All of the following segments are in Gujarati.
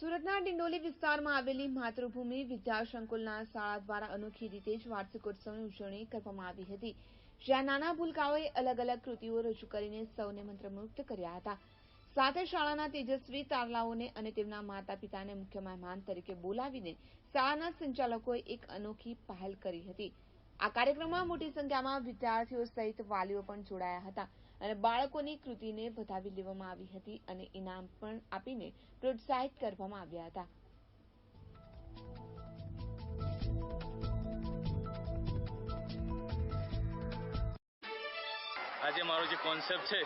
સુરતના ડિંડોલી વિસ્તારમાં આવેલી માતૃભૂમિ વિદ્યા સંકુલના શાળા દ્વારા અનોખી રીતે જ વાર્ષિકોત્સવની ઉજવણી કરવામાં આવી હતી, જ્યાં નાના ભૂલકાઓએ અલગ અલગ કૃતિઓ રજૂ કરીને સૌને મંત્રમુગ્ધ કર્યા હતા. સાથે શાળાના તેજસ્વી તારલાઓને અને તેમના માતા પિતાને મુખ્ય મહેમાન તરીકે બોલાવીને શાળાના સંચાલકોએ એક અનોખી પહેલ કરી હતી. આ કાર્યક્રમમાં મોટી સંખ્યામાં વિદ્યાર્થીઓ સહિત વાલીઓ પણ જોડાયા હતા અને બાળકોની કૃતિને વધાવી લેવામાં આવી હતી અને ઇનામ પણ આપીને પ્રોત્સાહિત કરવામાં આવ્યા હતા. આજે મારો જે કોન્સેપ્ટ છે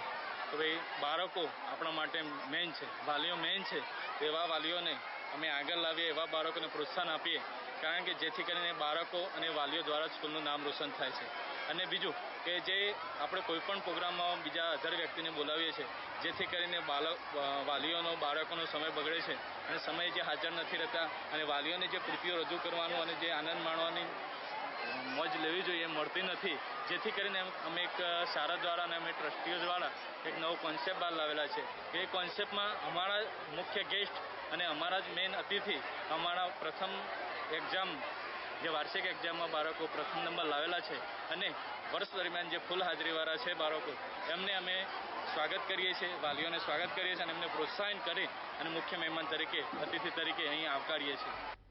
તો ભાઈ બાળકો આપણા માટે મેઇન છે, વાલીઓ મેઇન છે. એવા વાલીઓને અમે આગળ લાવીએ, એવા બાળકોને પ્રોત્સાહન આપીએ, કારણ કે જેથી કરીને બાળકો અને વાલીઓ દ્વારા સ્કૂલનું નામ રોશન થાય છે. અને બીજું કે જે આપણે કોઈપણ પ્રોગ્રામમાં બીજા અધર વ્યક્તિને બોલાવીએ છીએ, જેથી કરીને વાલીઓનો બાળકોનો સમય બગડે છે અને સમય જે હાજર નથી રહેતા અને વાલીઓને જે કૃતિઓ રજૂ કરવાનું અને જે આનંદ માણવાની મોજ લેવી જોઈએ એ મળતી નથી. જેથી કરીને અમે એક શાળા દ્વારા અને અમે ટ્રસ્ટીઓ દ્વારા એક નવો કોન્સેપ્ટ બહાર લાવેલા છે. એ કોન્સેપ્ટમાં અમારા મુખ્ય ગેસ્ટ અને અમારા જ મેઇન અતિથિ અમારા પ્રથમ એક્ઝામ જે વાર્ષિક એક્ઝામમાં બાળકો પ્રથમ નંબર લાવેલા છે અને વર્ષ દરમિયાન જે ફૂલ હાજરીવાળા છે બાળકો, એમને અમે સ્વાગત કરીએ છીએ, વાલીઓને સ્વાગત કરીએ છીએ અને એમને પ્રોત્સાહન કરી અને મુખ્ય મહેમાન તરીકે અતિથિ તરીકે અહીં આવકારીએ છીએ.